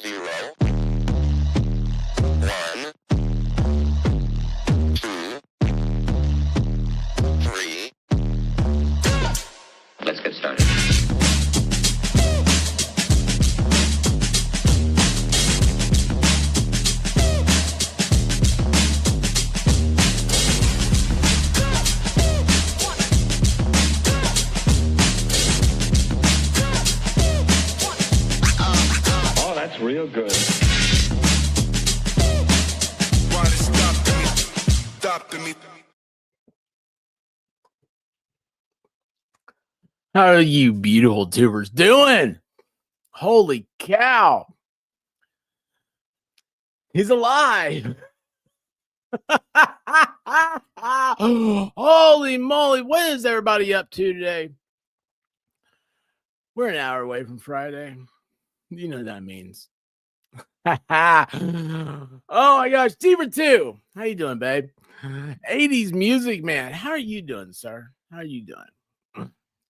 0, 1, 2, 3. Let's get started. Oh, that's real good. Why they stopping me? How are you beautiful tubers doing? Holy cow. He's alive. Holy moly. What is everybody up to today? We're an hour away from Friday. You know what that means. Oh my gosh. Stever 2. How you doing, babe? 80s music, man. How are you doing, sir? How are you doing?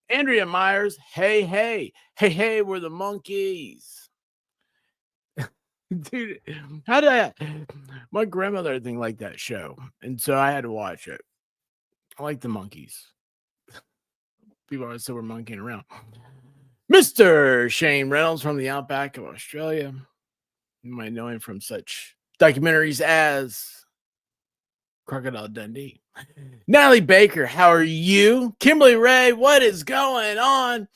Andrea Myers. Hey, we're the monkeys. Dude, how did I? My grandmother, I think, liked that show, and so I had to watch it. I like the monkeys. People always say we're monkeying around. Mr. Shane Reynolds from the outback of Australia. You might know him from such documentaries as Crocodile Dundee. Natalie Baker, how are you? Kimberly Ray, what is going on?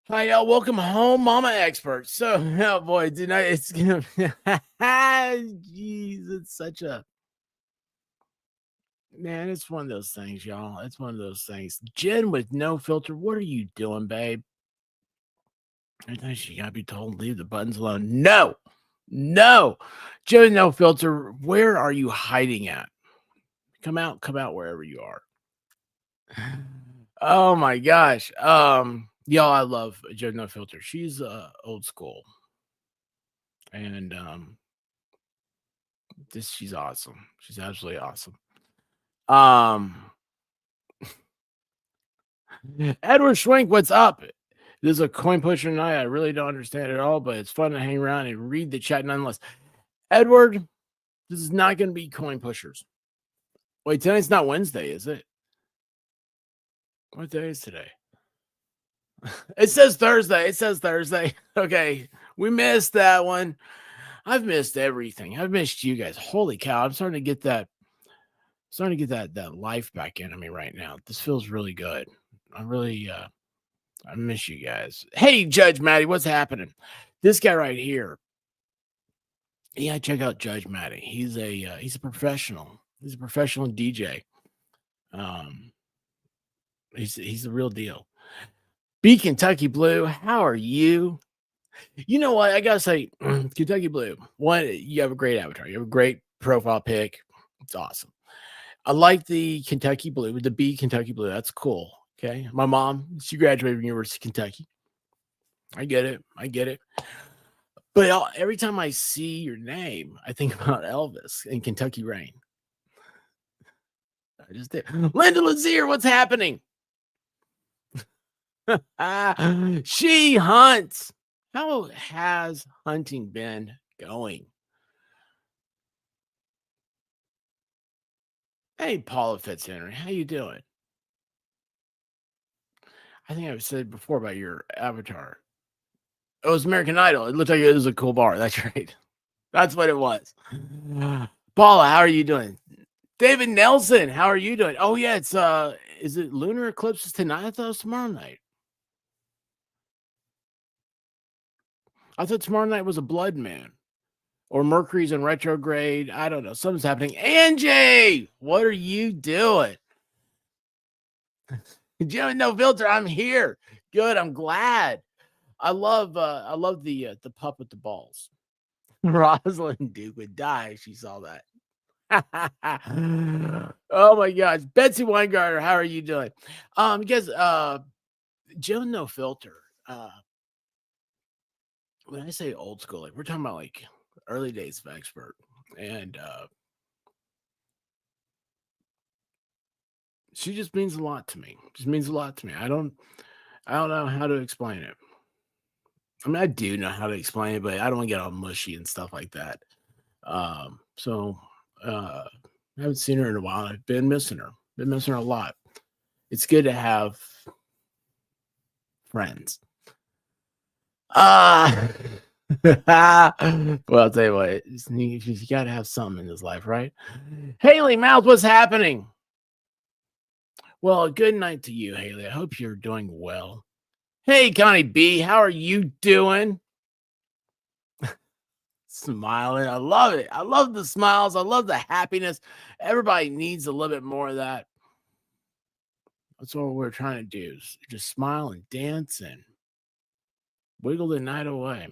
Hi, y'all. Welcome home, Mama Expert. So, oh boy, it's gonna jeez, it's such a man, it's one of those things, y'all. It's one of those things. Jen with no filter, what are you doing, babe? I think she gotta be told leave the buttons alone. No. Jen with no filter, where are you hiding at? Come out wherever you are. Oh my gosh. Y'all, I love Jen No Filter. She's old school. And she's awesome. She's absolutely awesome. Edward Schwenk, what's up? This is a coin pusher night. I really don't understand it all, but it's fun to hang around and read the chat nonetheless. Edward, this is not going to be coin pushers. Wait, tonight's not Wednesday, is it? What day is today? It says Thursday. Okay, we missed that one. I've missed everything. I've missed you guys. Holy cow! I'm starting to get that life back into me right now. This feels really good. I miss you guys. Hey, Judge Maddie, what's happening? This guy right here. Yeah, check out Judge Maddie. He's a professional. He's a professional DJ. He's the real deal. B Kentucky Blue, how are you? You know what? I gotta say, Kentucky Blue. One, you have a great avatar. You have a great profile pic. It's awesome. I like the Kentucky Blue with the B Kentucky Blue. That's cool. Okay. My mom, she graduated from University of Kentucky. I get it. But every time I see your name, I think about Elvis and Kentucky Rain. I just did. Linda Lazier, what's happening? She hunts. How has hunting been going? Hey, Paula Fitzhenry, how you doing? I think I've said before about your avatar. It was American Idol. It looked like it was a cool bar. That's right. That's what it was. Paula, how are you doing? David Nelson, how are you doing? Oh yeah, it's is it lunar eclipses tonight? I thought it was tomorrow night. I thought tomorrow night was a blood man. Or Mercury's in retrograde. I don't know. Something's happening. Angie, what are you doing? Jimmy No Filter, I'm here. Good, I'm glad. I love the pup with the balls. Rosalind Duke would die if she saw that. Oh my gosh. Betsy Weingarter, how are you doing? You guys, Jim No Filter. When I say old school, like we're talking about like early days of expert. And she just means a lot to me. I don't know how to explain it. I mean, I do know how to explain it, but I don't want to get all mushy and stuff like that. So I haven't seen her in a while. I've been missing her. Been missing her a lot. It's good to have friends. Ah, well, I'll tell you what, you got to have something in this life, right? Haley Mouth, what's happening? Well, good night to you, Haley. I hope you're doing well. Hey, Connie B, how are you doing? Smiling. I love it. I love the smiles. I love the happiness. Everybody needs a little bit more of that. That's what we're trying to do. Is just smile and dance and wiggle the night away.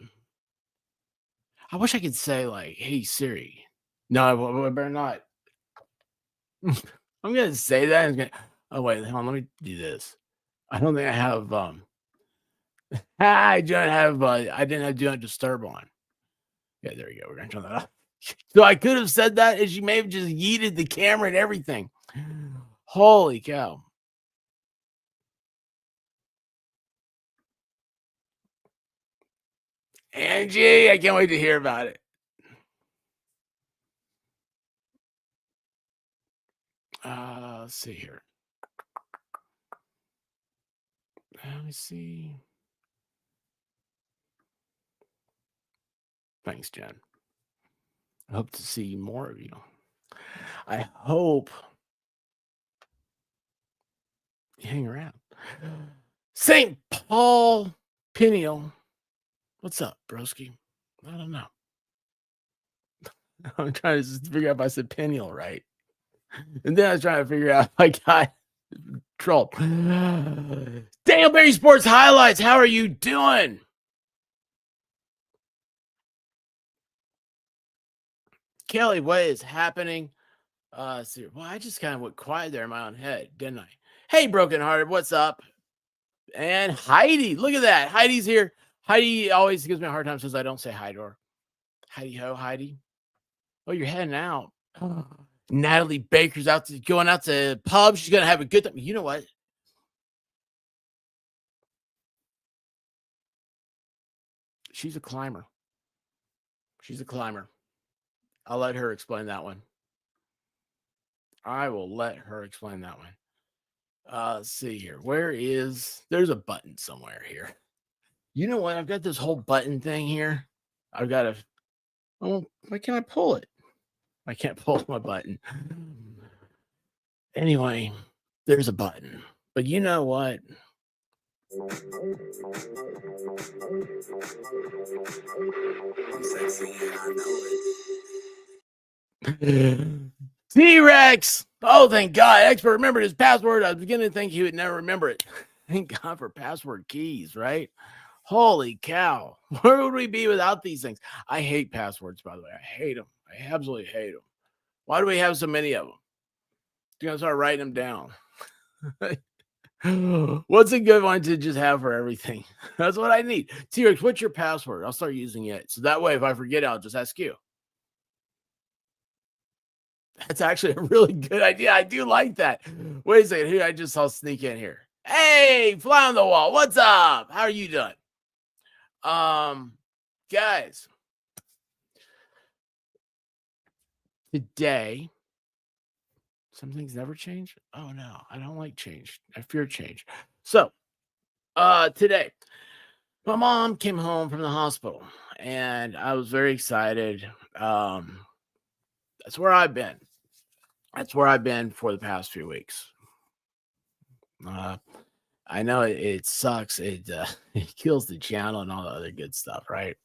I wish I could say like, "Hey Siri." No, I better not. I'm gonna say that. Oh wait, hold on. Let me do this. I don't think I have. I don't have. I didn't have Do Not Disturb on. Yeah, there you go. We're gonna turn that off. So I could have said that, and she may have just yeeted the camera and everything. Holy cow! Angie, I can't wait to hear about it. Let's see here. Let me see. Thanks, Jen. I hope to see more of you. I hope you hang around. St. Paul Peniel. What's up, broski? I don't know. I'm trying to figure out if I said Peniel right. And then I was trying to figure out if I got trolled. Daniel Berry Sports Highlights. How are you doing? Kelly, what is happening? Well, I just kind of went quiet there in my own head, didn't I? Hey, brokenhearted, what's up? And Heidi, look at that. Heidi's here. Heidi always gives me a hard time since I don't say hi to her. Heidi ho, Heidi. Oh, you're heading out. Natalie Baker's going out to pub. She's gonna have a good time. You know what? She's a climber. She's a climber. I'll let her explain that one. I will let her explain that one. Let's see here. There's a button somewhere here. You know what? I've got this whole button thing here. I've got why can't I pull it? I can't pull my button. Anyway, there's a button. But you know what? T-Rex! Oh, thank God. Expert remembered his password. I was beginning to think he would never remember it. Thank God for password keys, right? Holy cow. Where would we be without these things? I hate passwords, by the way. I hate them. I absolutely hate them. Why do we have so many of them? You're going to start writing them down. What's a good one to just have for everything? That's what I need. T-Rex, what's your password? I'll start using it. So that way, if I forget, I'll just ask you. That's actually a really good idea. I do like that. Wait a second. Who I just saw sneak in here. Hey, fly on the wall. What's up? How are you doing? Guys, today, some things never change. Oh no, I don't like change. I fear change. So, today, my mom came home from the hospital and I was very excited. That's where I've been. That's where I've been for the past few weeks. I know it sucks. It it kills the channel and all the other good stuff, right?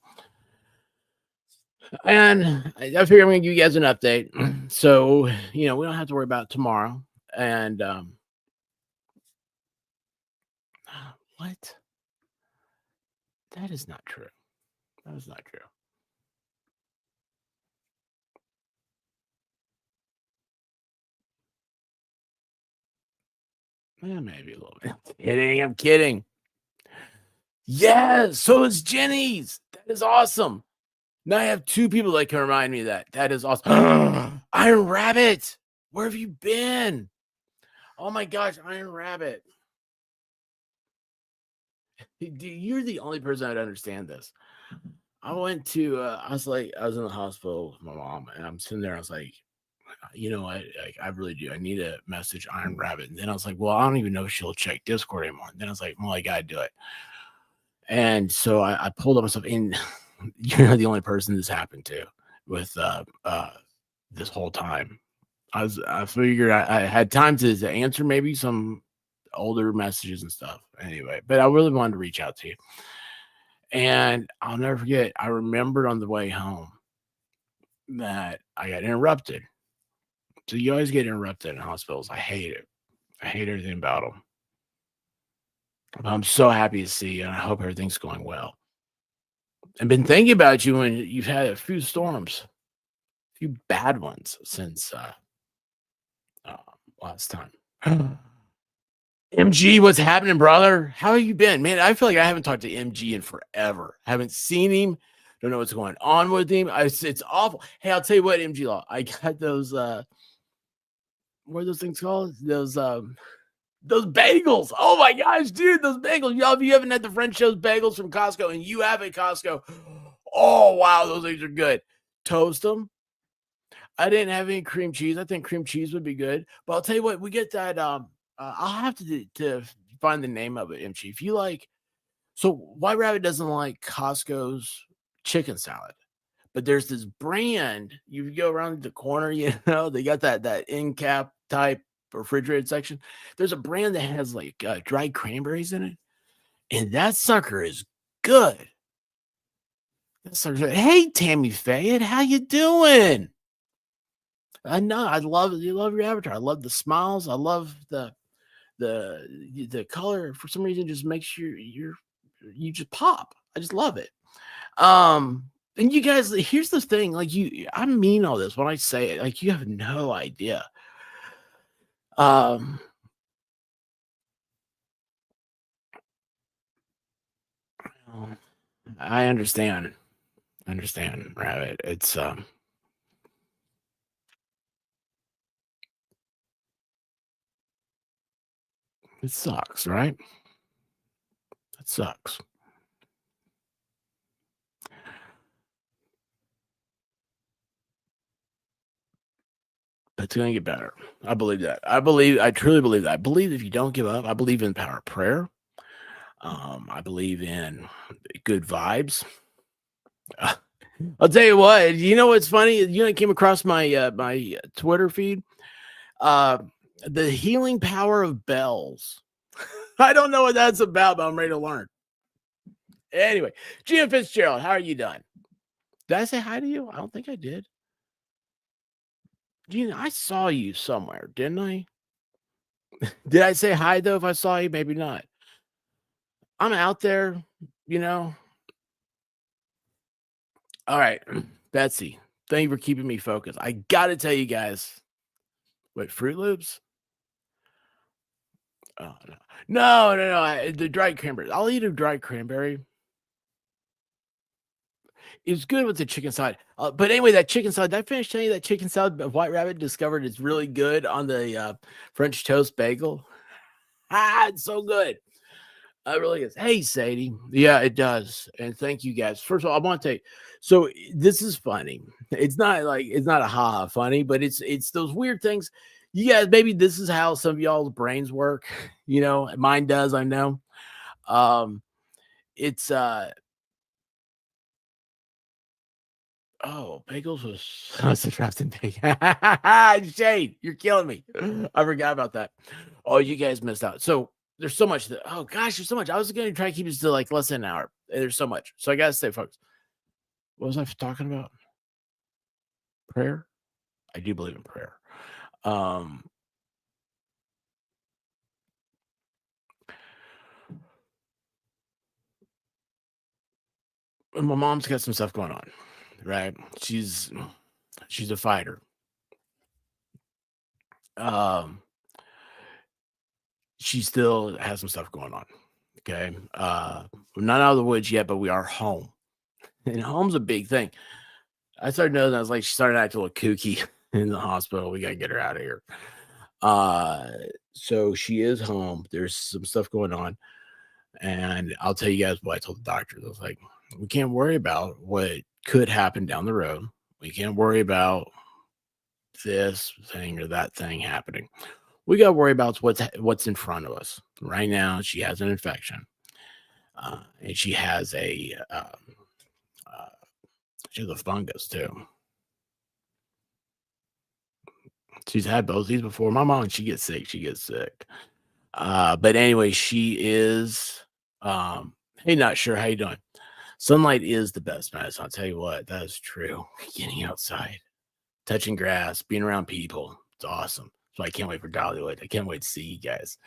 And I figure I'm gonna give you guys an update, so we don't have to worry about tomorrow. And what? That is not true. That is not true. Maybe a little bit. I'm kidding. Yes, so is Jenny's. That is awesome. Now I have two people that can remind me of that. That is awesome. Iron Rabbit, where have you been? Oh my gosh, Iron Rabbit. You're the only person I'd understand this. I went to, I was in the hospital with my mom, and I'm sitting there. I was like, you know what? Like, I really do. I need to message Iron Rabbit. And then I was like, well, I don't even know if she'll check Discord anymore. And then I was like, well, I got to do it. And so I pulled up myself in. You're not the only person this happened to with this whole time. I figured I had time to answer maybe some older messages and stuff. Anyway, but I really wanted to reach out to you. And I'll never forget, I remembered on the way home that I got interrupted. So you always get interrupted in hospitals. I hate it. I hate everything about them. But I'm so happy to see you, and I hope everything's going well. I've been thinking about you when you've had a few storms, a few bad ones since uh, last time. MG, what's happening, brother? How have you been, man? I feel like I haven't talked to MG in forever. Haven't seen him. Don't know what's going on with him. It's awful. Hey, I'll tell you what, MG Law. I got those. What are those things called? Those bagels. Oh my gosh, dude, those bagels. Y'all, if you haven't had the French Toast bagels from Costco, and you have at Costco, oh wow, those things are good. Toast them. I didn't have any cream cheese. I think cream cheese would be good. But I'll tell you what, we get that. I'll have to find the name of it, MG. If you like, so White Rabbit doesn't like Costco's chicken salad, but there's this brand. You go around the corner, you know, they got that end cap type refrigerated section. There's a brand that has like dried cranberries in it, and that sucker is good. That sucker's good. Hey, Tammy Fayette, how you doing? I know I love you. Love your avatar. I love the smiles. I love the color. For some reason, just makes you just pop. I just love it. And you guys, here's the thing. Like I mean all this when I say it. Like you have no idea. I understand. I understand, Rabbit. It sucks, right? It sucks. But it's gonna get better. I believe that. I truly believe that. I believe if you don't give up, I believe in the power of prayer. I believe in good vibes. I'll tell you what. You know what's funny? You know, I came across my Twitter feed. Uh, the healing power of bells. I don't know what that's about, but I'm ready to learn. Anyway, Gia Fitzgerald, how are you doing? Did I say hi to you? I don't think I did. Gina, I saw you somewhere, didn't I? Did I say hi though? If I saw you, maybe not. I'm out there, you know. All right, Betsy, thank you for keeping me focused. I gotta tell you guys, what Fruit Loops? Oh no! The dried cranberry. I'll eat a dried cranberry. It's good with the chicken salad. But anyway, that chicken salad. Did I finish telling you that chicken salad White Rabbit discovered is really good on the French toast bagel? It's so good. It really is. Hey, Sadie. Yeah, it does. And thank you guys. First of all, I want to tell you. So this is funny. It's not a ha funny, but it's those weird things. You guys, maybe this is how some of y'all's brains work. You know, mine does. I know. It's Oh, bagels was trapped in bacon. Shade, you're killing me. I forgot about that. Oh, you guys missed out. So there's so much oh gosh, there's so much. I was gonna try to keep it to like less than an hour. There's so much. So I gotta stay focused. What was I talking about? Prayer? I do believe in prayer. Um my mom's got some stuff going on, right? She's a fighter. Um she still has some stuff going on. Okay. We're not out of the woods yet, but we are home. And home's a big thing. I started noticing I was like, she started acting a little kooky in the hospital. We gotta get her out of here. So she is home. There's some stuff going on. And I'll tell you guys what I told the doctors. I was like, we can't worry about what could happen down the road. We can't worry about this thing or that thing happening. We got to worry about what's in front of us right now. She has an infection, and uh, she has a fungus too. She's had both these before. My mom, she gets sick. She gets sick. But anyway, she is. Hey, not sure how you doing. Sunlight is the best medicine. I'll tell you what, that is true. Getting outside, touching grass, being around people, it's awesome. So I can't wait for Dollywood. I can't wait to see you guys.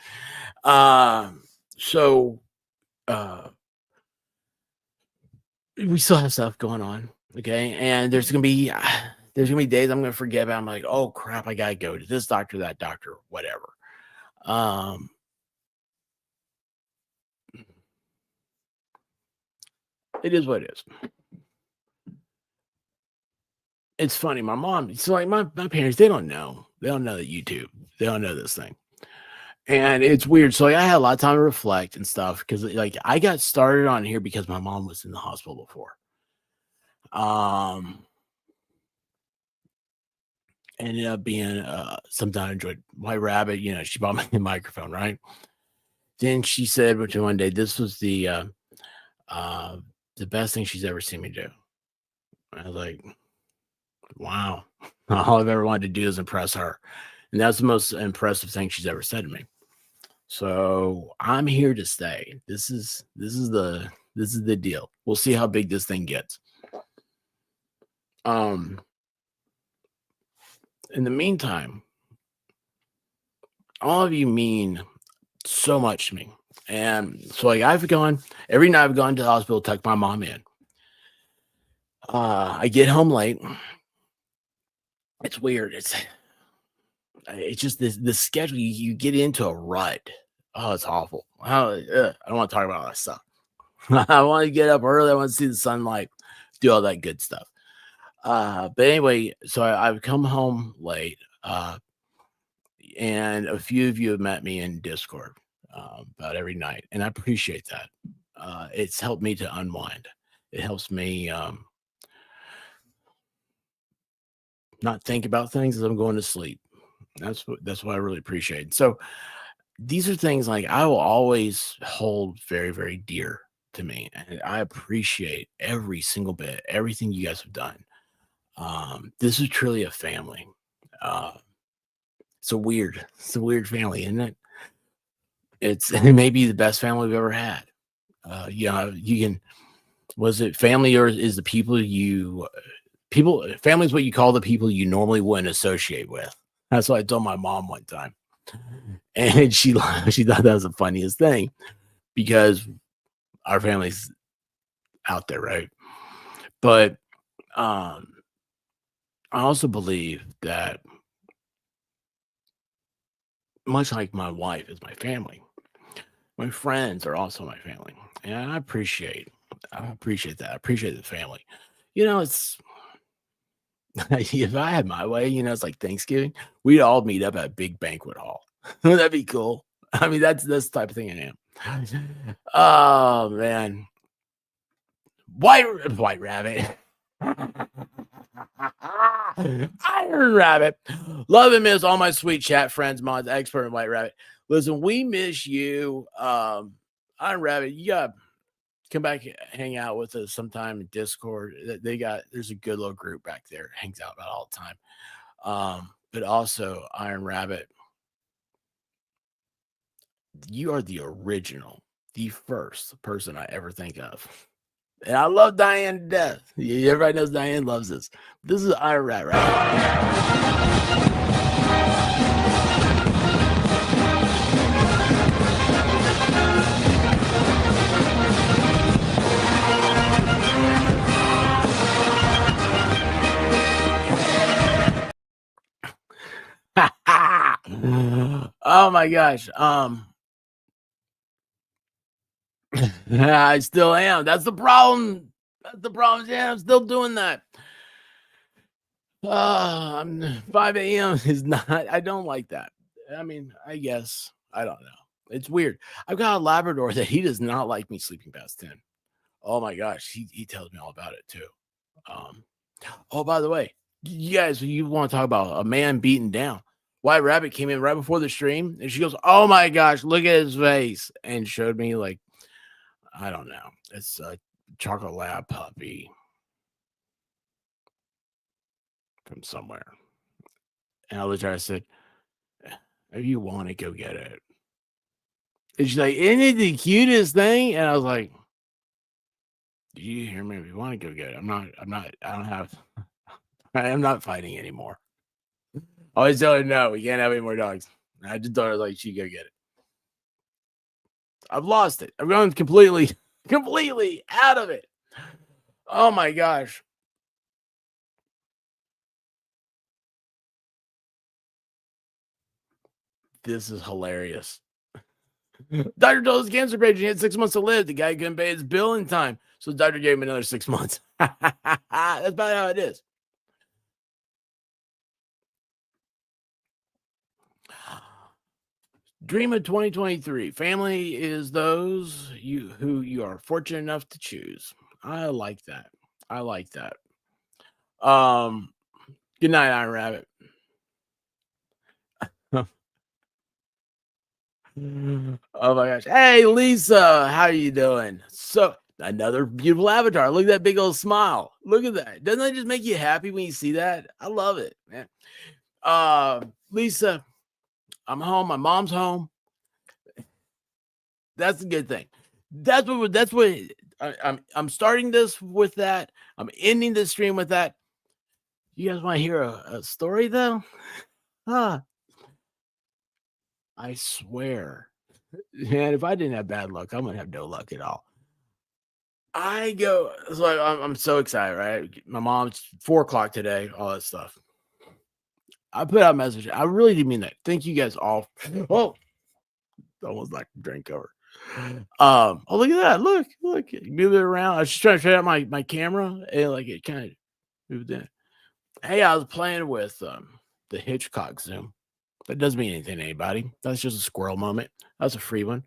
So we still have stuff going on, okay? And there's gonna be days I'm gonna forget about. I'm like, oh crap, I gotta go to this doctor, that doctor, whatever. Um, it is what it is. It's funny. My mom, so like my parents, they don't know. They don't know that YouTube. They don't know this thing. And it's weird. So like, I had a lot of time to reflect and stuff because like I got started on here because my mom was in the hospital before. Um, Ended up being something I enjoyed. White Rabbit, she bought me a microphone, right? Then she said which one day, this was uh the best thing she's ever seen me do. I was like, wow. All I've ever wanted to do is impress her. And that's the most impressive thing she's ever said to me. So I'm here to stay. This is the deal. We'll see how big this thing gets. Um, in the meantime, all of you mean so much to me. And so like every night I've gone to the hospital, tuck my mom in. I get home late. It's weird. It's just the schedule you get into a rut. Oh, it's awful. I don't want to talk about all that stuff. I want to get up early. I want to see the sunlight, do all that good stuff. But anyway, so I've come home late, and a few of you have met me in Discord about every night, and I appreciate that. It's helped me to unwind. It helps me not think about things as I'm going to sleep. That's what I really appreciate. So these are things like I will always hold very, very dear to me. And I appreciate every single bit, everything you guys have done. This is truly a family. Uh, it's a weird family, isn't it? It may be the best family we've ever had. You can, was it family or is the family is what you call the people you normally wouldn't associate with. That's what I told my mom one time. And she thought that was the funniest thing because our family's out there, right? But um, I also believe that much like my wife is my family, my friends are also my family, and I appreciate that. I appreciate the family. It's if I had my way, it's like Thanksgiving, we'd all meet up at a big banquet hall. Wouldn't that be cool? I mean, that's the type of thing I am. Oh man, white rabbit. Iron Rabbit. Love and miss all my sweet chat friends, mods, expert and White Rabbit. Listen, we miss you. Iron Rabbit, you gotta come back and hang out with us sometime in Discord. There's a good little group back there, hangs out about all the time. But also Iron Rabbit, you are the original, the first person I ever think of. And I love Diane to death. Everybody knows Diane loves this. This is Iron Rat, right? Oh my gosh. I still am. That's the problem. That's the problem. Yeah, I'm still doing that. I'm 5 a.m. is not, I don't like that. I mean, I guess, I don't know. It's weird. I've got a Labrador that he does not like me sleeping past 10. Oh my gosh, he tells me all about it too. Um, oh, by the way, you guys, you want to talk about a man beaten down? White Rabbit came in right before the stream, and she goes, "Oh my gosh, look at his face," and showed me like, I don't know, it's a chocolate lab puppy from somewhere. And I looked at her, I said, "If you want it, go get it." And she's like, "Isn't it the cutest thing?" And I was like, "Do you hear me? If you want to go get it, I don't have, I'm not fighting anymore." I always tell her, "No, we can't have any more dogs." And I just told her, like, she go get it. I've lost it. I've gone completely out of it. Oh my gosh. This is hilarious. Doctor told his cancer patient he had 6 months to live. The guy couldn't pay his bill in time, so the doctor gave him another 6 months. That's about how it is. Dream of 2023. Family is those who you are fortunate enough to choose. I like that. I like that. Good night, Iron Rabbit. Oh my gosh. Hey Lisa, how you doing? So another beautiful avatar. Look at that big old smile. Look at that. Doesn't that just make you happy when you see that? I love it, man. Lisa, I'm home. My mom's home. That's a good thing. That's what I'm starting this with that. I'm ending the stream with that. You guys want to hear a story though? Huh. I swear. Man, if I didn't have bad luck, I'm gonna have no luck at all. I go, so I'm so excited, right? My mom's 4 o'clock today, all that stuff. I put out a message. I really do mean that. Thank you guys all. Oh, almost like drink over. Oh, look at that. Look, move it around. I was just trying to figure out my camera and like it kind of moved in. Hey, I was playing with the Hitchcock zoom. That doesn't mean anything to anybody. That's just a squirrel moment. That's a free one.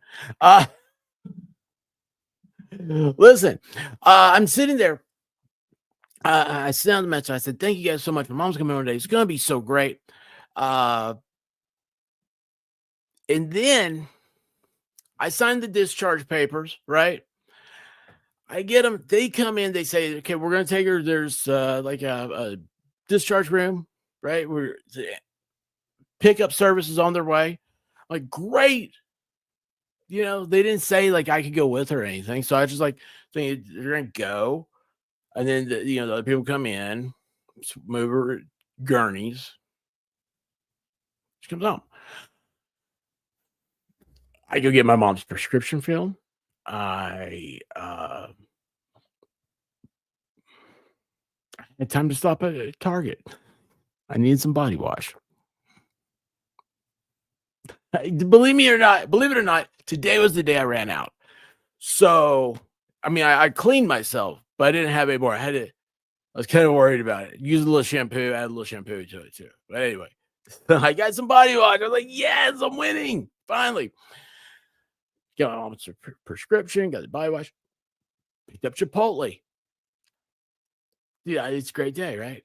Listen, I'm sitting there. I sent out the message. I said, "Thank you guys so much. My mom's coming over today. It's gonna be so great." And then I signed the discharge papers, right? I get them. They come in. They say, "Okay, we're gonna take her. There's like a discharge room, right? We're pickup services on their way." Like, great. You know, they didn't say like I could go with her or anything. So I just like think they're gonna go. And then the other people come in, move her gurneys. She comes home. I go get my mom's prescription filled. I had time to stop at Target. I needed some body wash. Believe it or not, today was the day I ran out. So, I mean, I cleaned myself, but I didn't have any more. I was kind of worried about it. Use a little shampoo, add a little shampoo to it too. But anyway, I got some body wash. I was like, yes, I'm winning. Finally. Got my mom's prescription, got the body wash, picked up Chipotle. Yeah, it's a great day, right?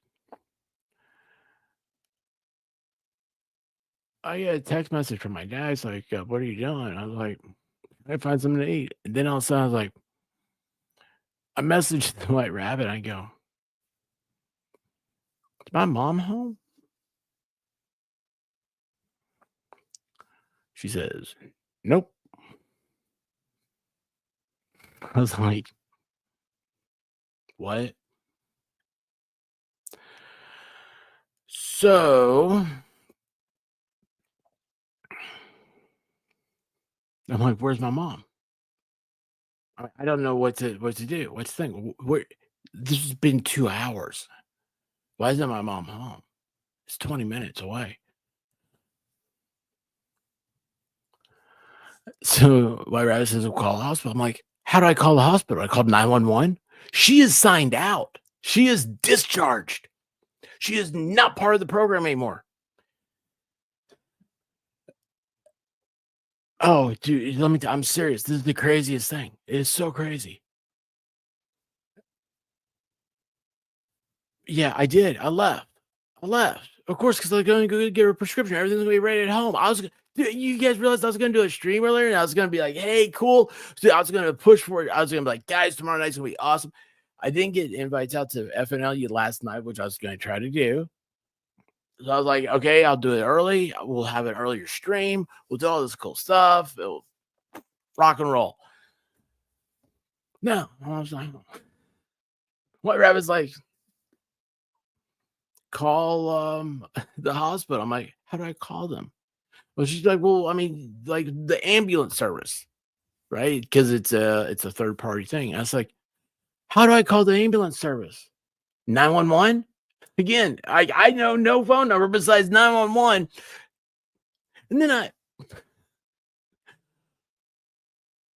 I get a text message from my dad. It's like, "What are you doing?" I was like, "I find something to eat." And then all of a sudden, I was like, I messaged the White Rabbit. I go, "Is my mom home?" She says, "Nope." I was like, "What?" So I'm like, "Where's my mom?" I don't know what to do. What to think? Where this has been 2 hours. Why isn't my mom home? It's 20 minutes away. So my Rabbit says, "We'll call the hospital." I'm like, "How do I call the hospital? I called 911." She is signed out. She is discharged. She is not part of the program anymore. Oh, dude, let me I'm serious. This is the craziest thing. It is so crazy. Yeah, I did. I left. I left. Of course, because I was going to go get a prescription. Everything's gonna be ready at home. Dude, you guys realized I was gonna do a stream earlier, and I was gonna be like, "Hey, cool." So I was gonna push for it. I was gonna be like, "Guys, tomorrow night's gonna be awesome." I didn't get invites out to FNLU last night, which I was gonna try to do. So I was like, "Okay, I'll do it early. We'll have an earlier stream. We'll do all this cool stuff. It'll rock and roll." No, I was like, "What?" Rabbit's like, "Call the hospital." I'm like, "How do I call them?" Well, she's like, "Well, I mean, like the ambulance service, right? Because it's a third party thing." I was like, "How do I call the ambulance service? 911?" Again, I know no phone number besides 911. And then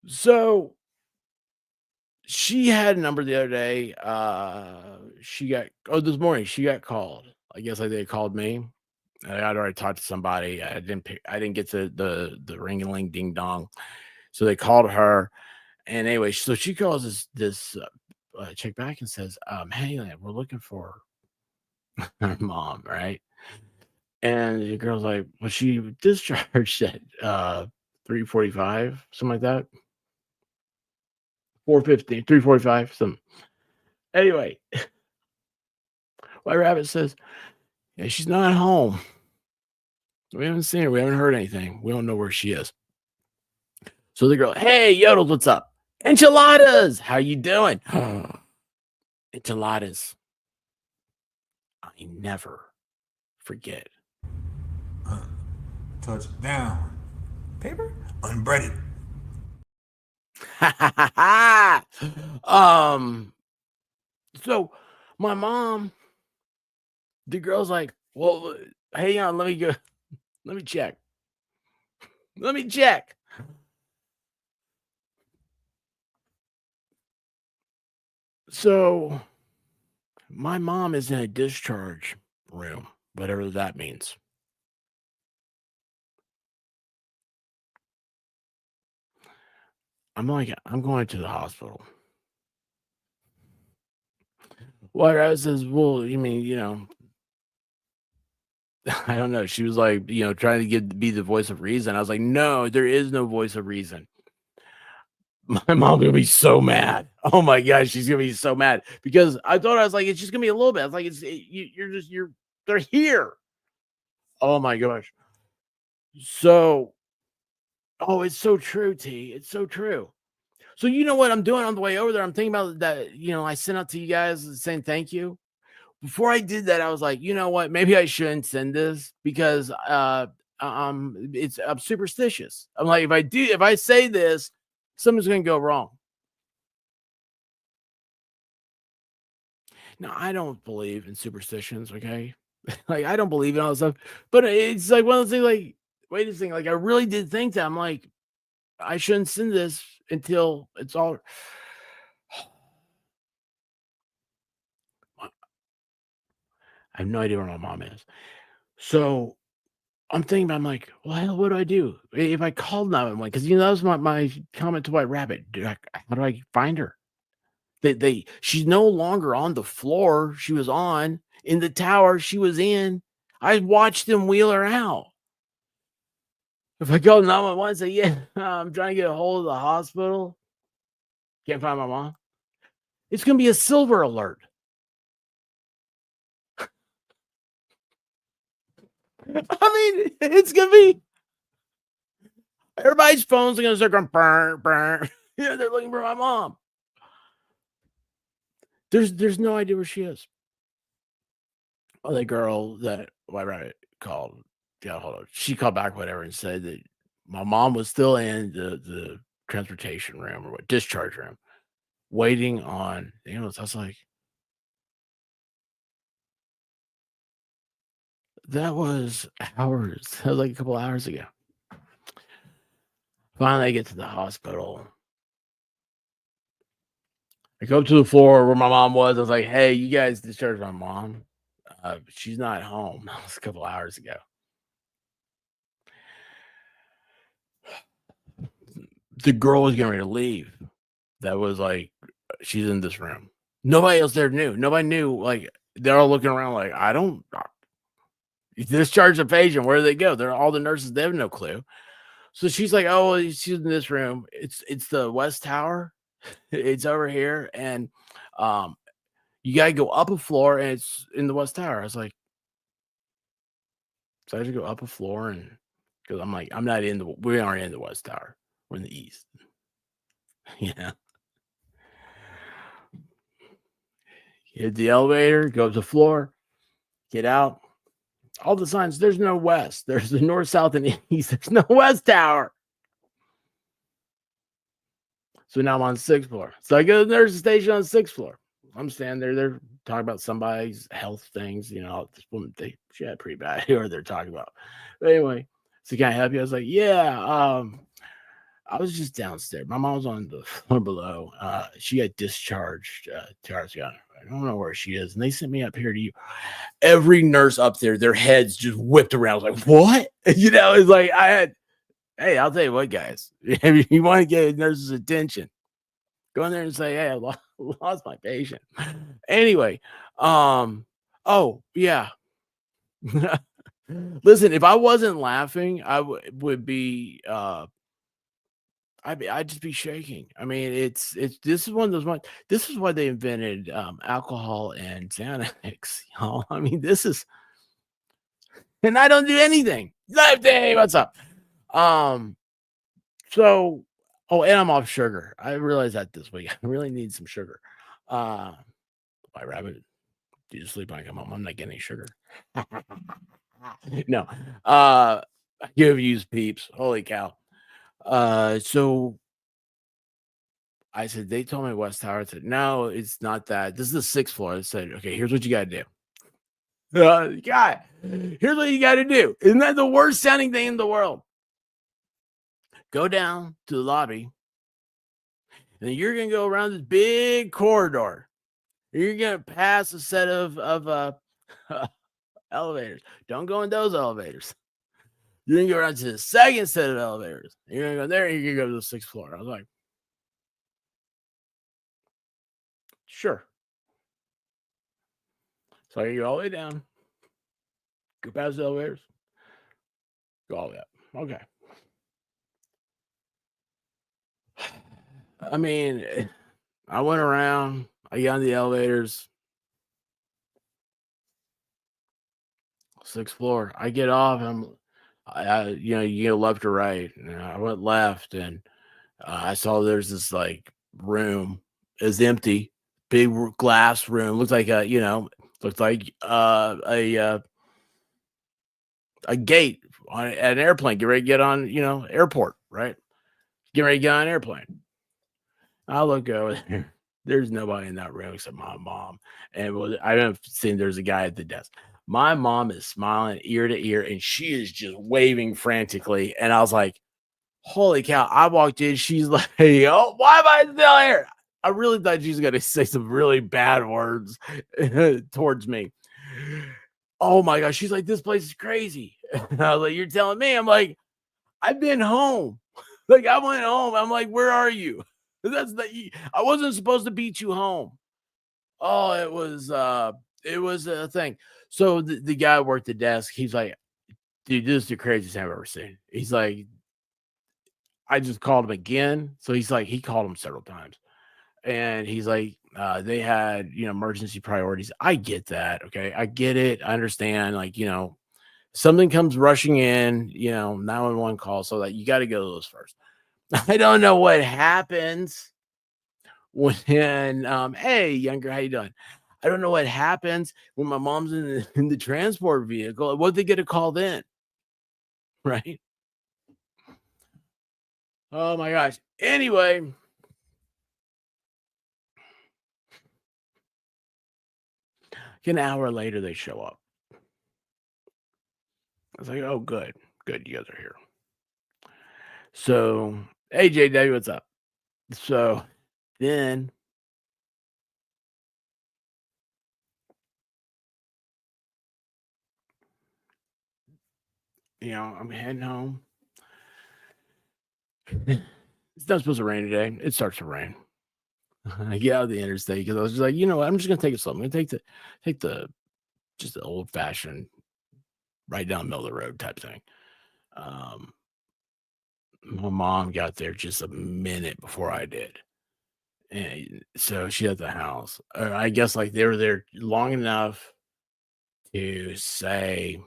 so she had a number the other day. She got this morning she got called. I guess like they called me. I'd already talked to somebody. I didn't get to the ring a ling ding dong. So they called her. And anyway, so she calls this chick back and says, "Hey, we're looking for her mom, right?" And the girl's like, "Was she discharged at 3:45, something like that? 4:15, 3:45, something." Anyway, White Rabbit says, "Yeah, she's not at home. We haven't seen her. We haven't heard anything. We don't know where she is." So the girl, "Hey, Yodels, what's up? Enchiladas, how you doing?" Enchiladas. I never forget. Touchdown. Paper? Unbreaded. um, so my mom, the girl's like, "Well, hang on, let me go, let me check. Let me check." So my mom is in a discharge room, whatever that means. I'm like, "I'm going to the hospital." Well, I says, "Well, you mean, I don't know." She was like, trying to be the voice of reason. I was like, "No, there is no voice of reason." My mom gonna be so mad. Oh my gosh, she's gonna be so mad because I thought I was like, it's just gonna be a little bit. I was like, you're they're here. Oh my gosh. So, oh, it's so true, T. It's so true. So you know what I'm doing on the way over there? I'm thinking about that. I sent out to you guys saying thank you. Before I did that, I was like, you know what? Maybe I shouldn't send this because I'm superstitious. I'm like, if I say this, something's gonna go wrong. Now, I don't believe in superstitions, okay? Like, I don't believe in all this stuff, but it's like one of those things like, wait a second, like, I really did think that. I'm like, I shouldn't send this until it's all. I have no idea where my mom is. So I'm thinking about, I'm like, well, hell, what do I do? If I called 911, because that was my comment to White Rabbit. How do I find her? She's no longer on the floor she was on in the tower she was in. I watched them wheel her out. If I call 911 and say, "Yeah, I'm trying to get a hold of the hospital, can't find my mom," it's gonna be a silver alert. I mean, it's gonna be everybody's phones are gonna start going burn, burn. They're looking for my mom. There's no idea where she is. Oh, the girl that White Rabbit called, got hold of, she called back, whatever, and said that my mom was still in the transportation room or what discharge room, waiting on the ambulance. I was like, that was hours. That was like a couple hours ago. Finally, I get to the hospital. I go up to the floor where my mom was. I was like, "Hey, you guys discharged my mom. She's not home." That was a couple hours ago. the girl was getting ready to leave. That was like, she's in this room. Nobody else there knew. Nobody knew. Like, they're all looking around like, I don't discharge a patient. Where do they go? They're all the nurses. They have no clue. So she's like, oh, well, she's in this room. It's the West Tower. It's over here. And you got to go up a floor and it's in the West Tower. I was like, so I had to go up a floor and because I'm like, we aren't in the West Tower. We're in the East. Yeah. Hit the elevator, go up the floor, get out. All the signs, there's no West. There's the North, South, and East. There's no West Tower. So now I'm on the 6th floor. So I go to the nurse's station on the 6th floor. I'm standing there. They're talking about somebody's health things. You know, this woman, she had pretty bad hair they're talking about. But anyway, so can I help you? I was like, yeah. I was just downstairs. My mom was on the floor below. She got discharged 2 hours ago. I don't know where she is. And they sent me up here to you. Every nurse up there, their heads just whipped around. I was like, what? You know, it's like hey, I'll tell you what, guys. If you want to get a nurse's attention, go in there and say, hey, I lost my patient. Anyway, oh, yeah. Listen, if I wasn't laughing, I would be I'd just be shaking. I mean, it's this is one of those ones. This is why they invented alcohol and Xanax. Y'all. I mean, this is, and I don't do anything. Lefty, what's up? So, oh, and I'm off sugar. I realized that this week. I really need some sugar. My rabbit, do you sleep when I come home? I'm not getting any sugar. No. You've used Peeps. Holy cow. So I said, they told me West Tower. I said, no, it's not that. This is the 6th floor. I said, okay, here's what you got to do. God, here's what you got to do. Isn't that the worst sounding thing in the world? Go down to the lobby, and you're going to go around this big corridor. You're going to pass a set of elevators. Don't go in those elevators. You're going to go around to the 2nd set of elevators. You're going to go there, and you're going to go to the 6th floor. I was like, sure. So I go all the way down, go past the elevators, go all the way up. Okay. I mean, I went around, I got on the elevators, 6th floor. I get off, you go left or right. And I went left, and I saw there's this like room. It's empty, big glass room. Looks like a gate on an airplane. Get ready to get on, airport, right? Get ready to get on an airplane. I look over there. There's nobody in that room except my mom. And I haven't seen there's a guy at the desk. My mom is smiling ear to ear, and she is just waving frantically. And I was like, holy cow. I walked in. She's like, oh, why am I still here? I really thought she was going to say some really bad words towards me. Oh my gosh. She's like, this place is crazy. And I was like, you're telling me? I'm like, I've been home. Like, I went home. I'm like, where are you? I wasn't supposed to beat you home. Oh, it was a thing. So the guy worked the desk. He's like, dude, this is the craziest thing I've ever seen. He's like, I just called him again. So he's like, he called him several times. And he's like, they had, emergency priorities. I get that. Okay. I get it. I understand. Like, something comes rushing in, 911 call. So that you got to go to those first. I don't know what happens when, hey, younger, how you doing? I don't know what happens when my mom's in the transport vehicle. What they get a call then? Right. Oh my gosh. Anyway. An hour later, they show up. I was like, oh, good. Good. You guys are here. So, hey, JW, what's up? So then, I'm heading home. It's not supposed to rain today. It starts to rain. I get out of the interstate because I was just like, you know what? I'm just gonna take it slow. I'm gonna take the just the old fashioned right down the middle of the road type thing. Um, my mom got there just a minute before I did. And so she at the house. I guess like they were there long enough to say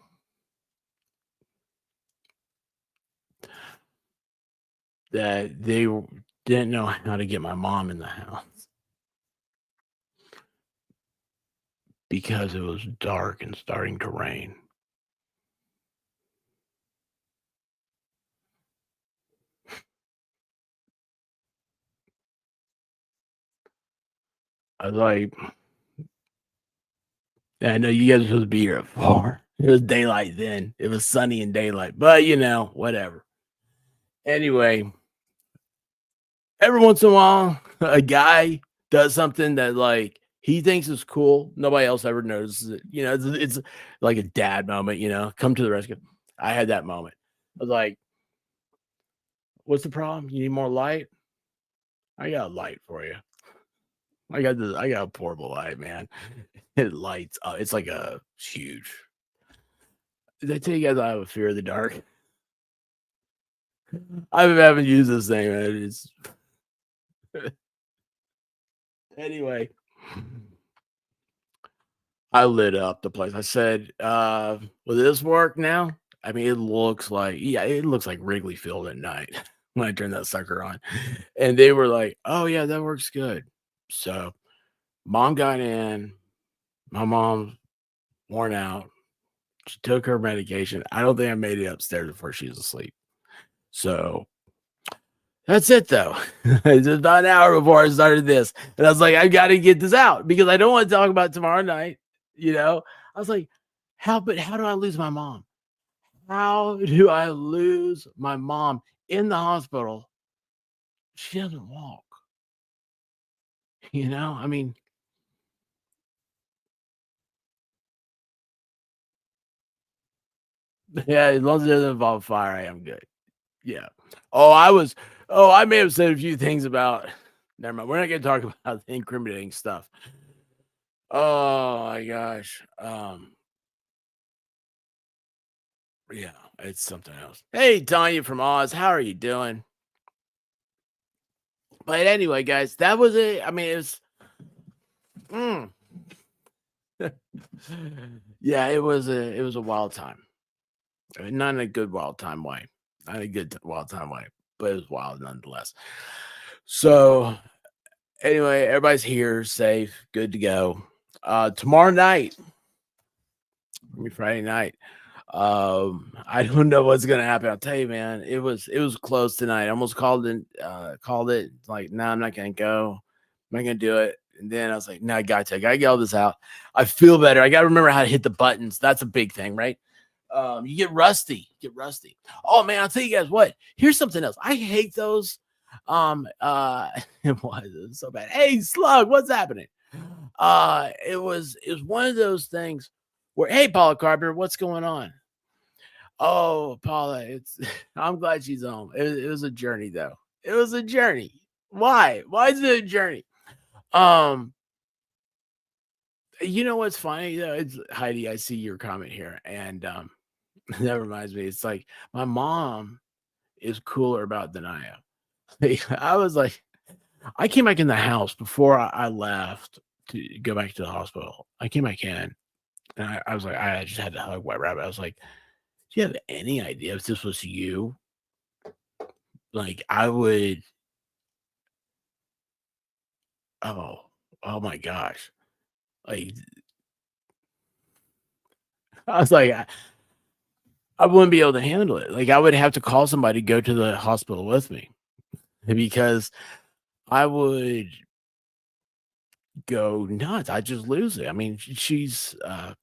that didn't know how to get my mom in the house because it was dark and starting to rain. I was like, "Yeah, I know you guys were supposed to be here at 4. It was daylight then. It was sunny and daylight, but whatever. Anyway, every once in a while, a guy does something that like he thinks is cool. Nobody else ever notices it. It's like a dad moment, come to the rescue. I had that moment. I was like, what's the problem? You need more light? I got a light for you. I got a portable light, man. It lights up. It's like a huge. Did I tell you guys I have a fear of the dark? I haven't used this thing, man. It's anyway. I lit up the place. I said, will this work now? I mean, it looks like Wrigley Field at night when I turn that sucker on. And they were like, oh, yeah, that works good. So mom got in. My mom's worn out. She took her medication. I don't think I made it upstairs before she was asleep. So that's it, though. It's about an hour before I started this. And I was like, I got to get this out because I don't want to talk about tomorrow night. I was like, how do I lose my mom? How do I lose my mom in the hospital? She doesn't walk. I mean, yeah, as long as it doesn't involve fire, I am good. Yeah. Oh, I may have said a few things about, never mind. We're not going to talk about the incriminating stuff. Oh my gosh. Yeah, it's something else. Hey, Tanya from Oz, how are you doing? But anyway, guys, that was it. I mean, mm. Yeah, it was a wild time. Not in a good wild time way. Not a good wild time way, but it was wild nonetheless. So anyway, everybody's here, safe, good to go. Tomorrow night, Friday night. I don't know what's gonna happen. I'll tell you, man. It was close tonight. I almost called it. Like, no, I'm not gonna go. I'm not gonna do it. And then I was like, no, I gotta get all this out. I feel better. I gotta remember how to hit the buttons. That's a big thing, right? You get rusty. Oh man, I'll tell you guys what. Here's something else. I hate those. Why is it so bad? Hey, Slug, what's happening? It was one of those things where, hey, Paula Carpenter, what's going on? Oh, Paula, I'm glad she's home. It was a journey though. It was a journey. Why? Why is it a journey? Um, you know what's funny though? It's Heidi. I see your comment here, and that reminds me. It's like my mom is cooler about Denia. I was like, I came back in the house before I left to go back to the hospital. I came back in, and I was like, I just had to hug White Rabbit. I was like, do you have any idea if this was you? Like, I would. Oh, oh my gosh! Like, I was like, I wouldn't be able to handle it. Like, I would have to call somebody to go to the hospital with me because I would go nuts. I just lose it. I mean, she's. I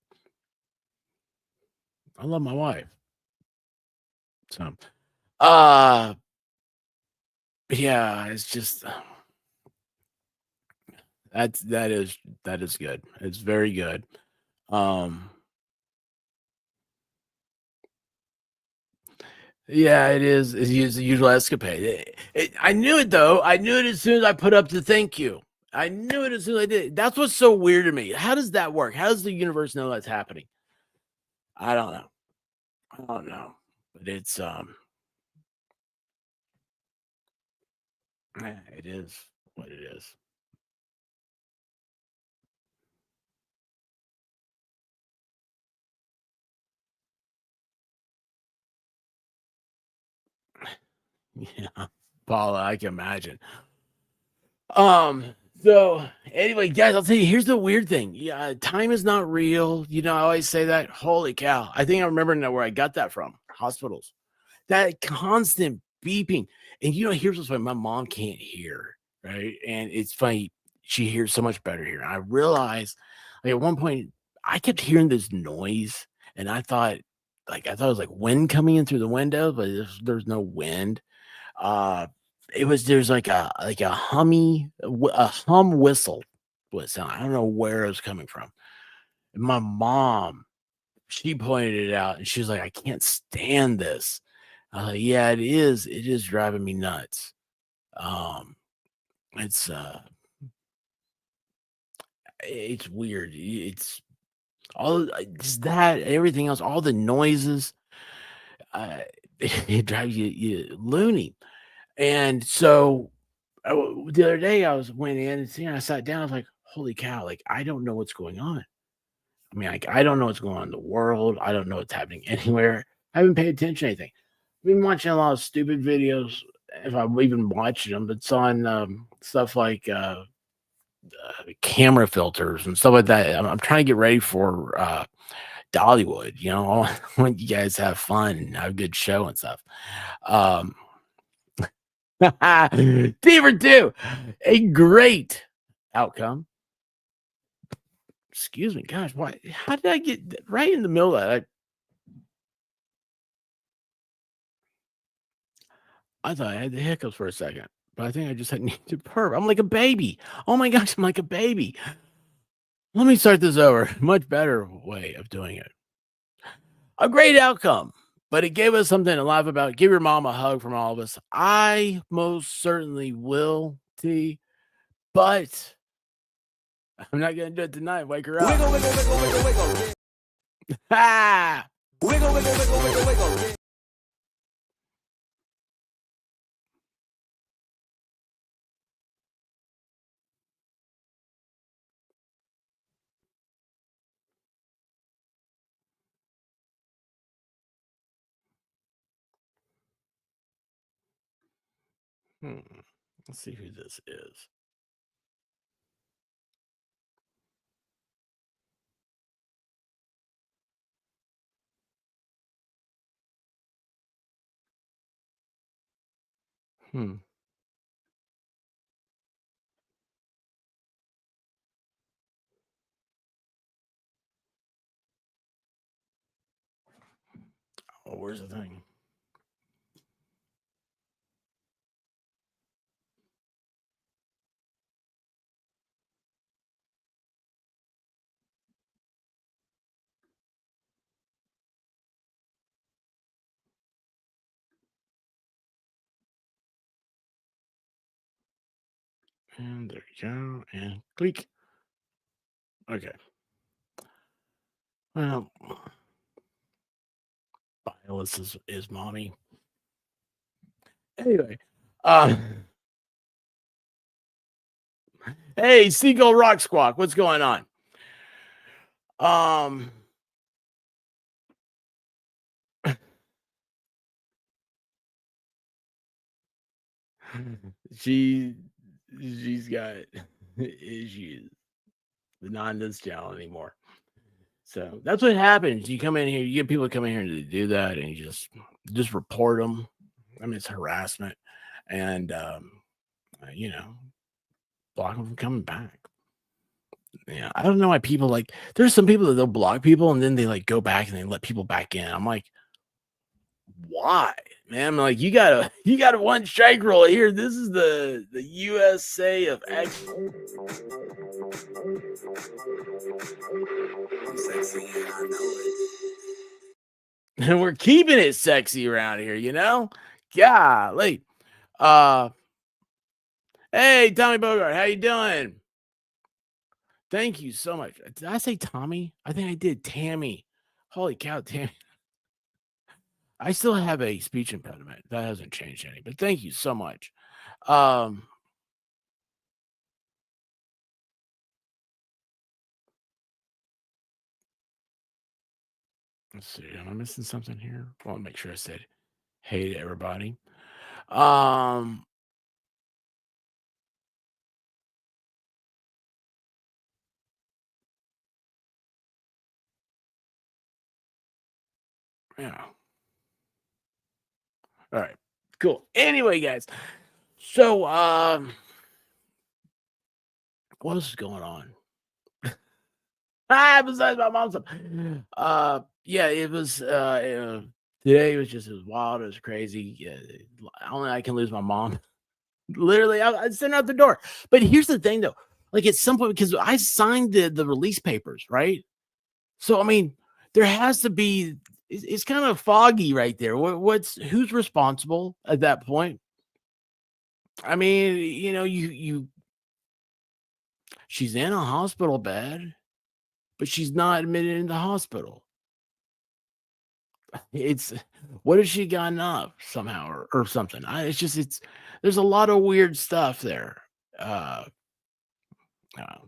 love my wife. So, uh, yeah, it's just that is good. It's very good. Um, Yeah, it is. It's a usual escapade. I knew it though. I knew it as soon as I put up the thank you. I knew it as soon as I did. That's what's so weird to me. How does that work? How does the universe know that's happening? I don't know. I don't know. But it's it is what it is. Yeah. Paula, I can imagine. So anyway, guys, I'll tell you, here's the weird thing. Yeah, time is not real. You know, I always say that. Holy cow. I think I remember now where I got that from. Hospitals. That constant beeping. And you know, here's what's funny. My mom can't hear, right? And it's funny, she hears so much better here. I realized like at one point I kept hearing this noise and I thought it was like wind coming in through the window, but there's no wind. Uh, there's like a a hum whistle was sound. I don't know where it was coming from. And my mom, she pointed it out and she was like, I can't stand this. Yeah, it is. It is driving me nuts. Um, it's it's weird. It's all it's that everything else, all the noises. Uh, it drives you loony. And so the other day I went in and I sat down. I was like, "Holy cow! Like I don't know what's going on. I mean, like I don't know what's going on in the world. I don't know what's happening anywhere. I haven't paid attention to anything. I've been watching a lot of stupid videos. If I'm even watching them, it's on stuff like camera filters and stuff like that. I'm trying to get ready for Dollywood. You know, I want you guys to have fun and have a good show and stuff. Um, T for two, a great outcome. Excuse me, gosh, why? How did I get right in the middle of that? I thought I had the hiccups for a second, but I think I just had need to burp. I'm like a baby. Oh my gosh, I'm like a baby. Let me start this over. Much better way of doing it. A great outcome, but it gave us something to laugh about. Give your mom a hug from all of us. I most certainly will, T, but I'm not going to do it tonight. Wake her up. Wiggle, wiggle, wiggle, wiggle, wiggle. Ha! Wiggle, wiggle, wiggle, wiggle, wiggle. Hmm. Let's see who this is. Hmm. Oh, where's the thing? And there you go. And click. Okay. Well, Violet is mommy. Anyway. Hey, Seagull Rock Squawk, what's going on? Um she she's got issues. The not this channel anymore. So that's what happens. You come in here, you get people come in here to do that, and you just report them. I mean, it's harassment, and you know, block them from coming back. Yeah, I don't know why people like. There's some people that they'll block people, and then they like go back and they let people back in. I'm like, why, man? I'm like, you got a one strike rule here. This is the USA of X. And we're keeping it sexy around here, you know? Golly. Uh hey, Tommy Bogart, how you doing? Thank you so much. Did I say Tommy? I think I did. Tammy. Holy cow, Tammy. I still have a speech impediment. That hasn't changed any, but thank you so much. Um let's see. Am I missing something here? I want to make sure I said hey to everybody. Um yeah. All right. Cool. Anyway, guys. So what else is going on? Besides my mom's stuff. Yeah, it was today was just it was wild, it was crazy. Yeah, only I can lose my mom. Literally, I sent her out the door. But here's the thing though, like at some point, because I signed the release papers, right? So I mean, there has to be it's kind of foggy right there. What's who's responsible at that point? I mean, you she's in a hospital bed, but she's not admitted in the hospital. It's what if she gotten up somehow or something? It's just it's there's a lot of weird stuff there. Uh,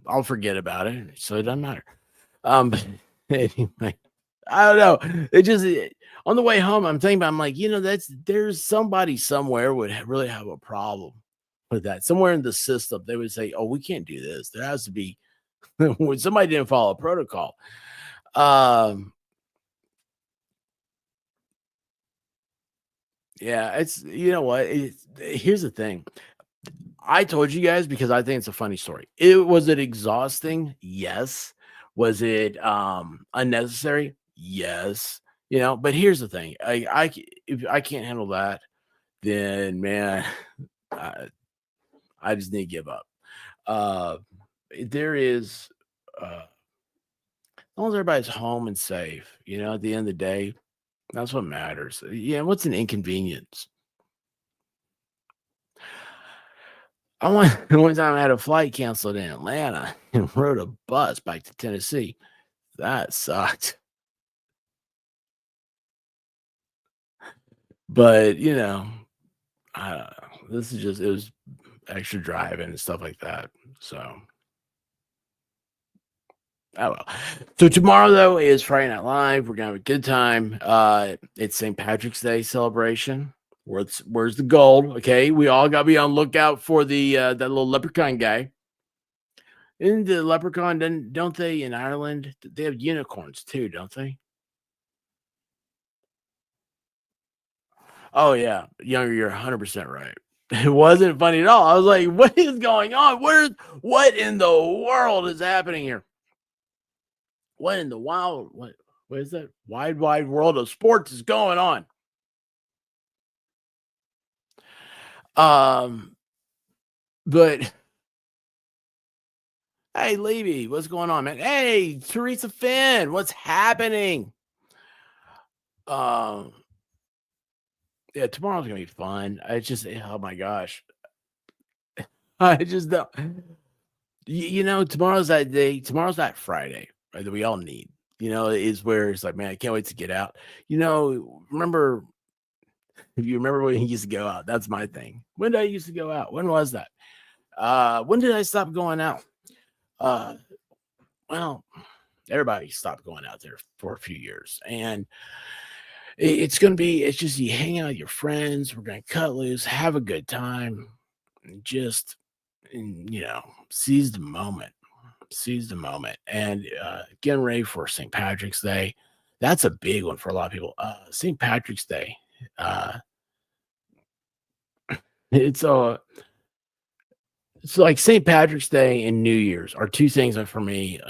I'll forget about it, so it doesn't matter. But anyway, I don't know. On the way home, I'm thinking about. I'm like, there's somebody somewhere would really have a problem with that. Somewhere in the system, they would say, "Oh, we can't do this. There has to be when somebody didn't follow protocol." Um, yeah, it's you know what? Here's the thing. I told you guys because I think it's a funny story. Was it exhausting? Yes. Was it unnecessary? Yes. But here's the thing. If I can't handle that, then man, I, I just need to give up. Uh there is as long as everybody's home and safe, at the end of the day, that's what matters. Yeah, what's an inconvenience? I went one time I had a flight canceled in Atlanta and rode a bus back to Tennessee. That sucked. But, this is just it was extra driving and stuff like that. So, oh well. So tomorrow though is Friday Night Live. We're gonna have a good time. It's St. Patrick's Day celebration. Where's the gold? Okay, we all gotta be on lookout for the that little leprechaun guy. In the leprechaun, don't they in Ireland? They have unicorns too, don't they? Oh yeah, younger. You're 100% right. It wasn't funny at all. I was like, "What is going on? What in the world is happening here? What in the wild? What is that? Wide world of sports is going on?" Um, but hey, Levy, what's going on, man? Hey, Teresa Finn, what's happening? Um, yeah, tomorrow's gonna be fun. I just, oh my gosh, I just don't. Tomorrow's that day. Tomorrow's that Friday, right? That we all need. Is where it's like, man, I can't wait to get out. Remember if you remember when he used to go out? That's my thing. When did I used to go out? When was that? When did I stop going out? Uh, well, everybody stopped going out there for a few years, and it's gonna be. It's just you hang out with your friends. We're gonna cut loose, have a good time, and just seize the moment. Seize the moment and getting ready for St. Patrick's Day. That's a big one for a lot of people. St. Patrick's Day. Uh, it's it's like St. Patrick's Day and New Year's are two things that for me.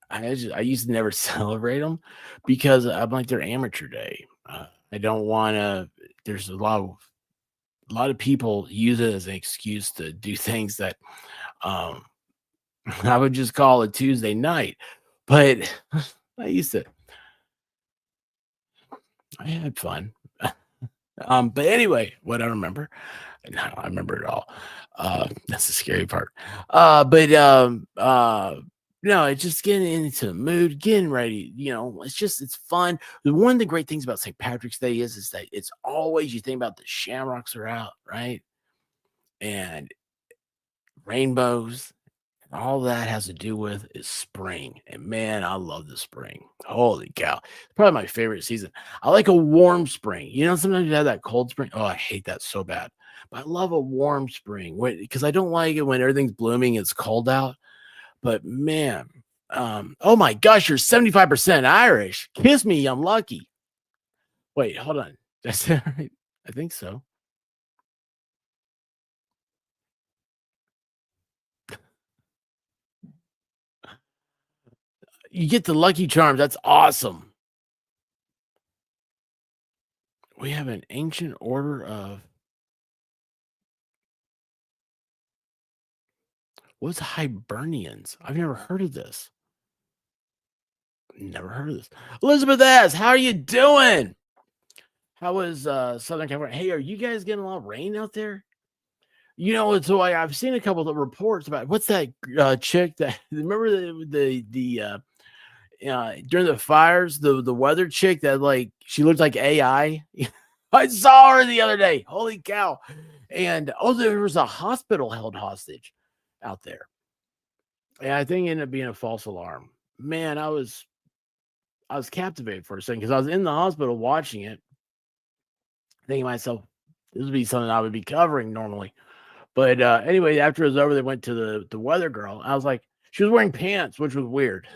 I used to never celebrate them because I'm like they're amateur day. I don't want to. There's a lot of people use it as an excuse to do things that um, I would just call a Tuesday night. But I used to I had fun. But anyway, what I remember, no, I remember it all. That's the scary part. But no, it's just getting into the mood, getting ready. It's fun. One of the great things about St. Patrick's Day is that it's always you think about the shamrocks are out, right? And rainbows. All that has to do with is spring. And man, I love the spring. Holy cow. It's probably my favorite season. I like a warm spring. Sometimes you have that cold spring. Oh, I hate that so bad. But I love a warm spring because I don't like it when everything's blooming, it's cold out. But man, oh my gosh, you're 75% Irish. Kiss me, I'm lucky. Wait, hold on. That's right. I think so. You get the Lucky Charms. That's awesome. We have an ancient order of what's Hibernians? I've never heard of this. Never heard of this. Elizabeth S., how are you doing? How is Southern California? Hey, are you guys getting a lot of rain out there? I've seen a couple of reports about what's that chick that remember during the fires, the weather chick that she looked like AI. I saw her the other day. Holy cow. And there was a hospital held hostage out there. And I think it ended up being a false alarm. Man, I was captivated for a second because I was in the hospital watching it, thinking to myself, this would be something I would be covering normally. But anyway, after it was over, they went to the weather girl. I was like, she was wearing pants, which was weird,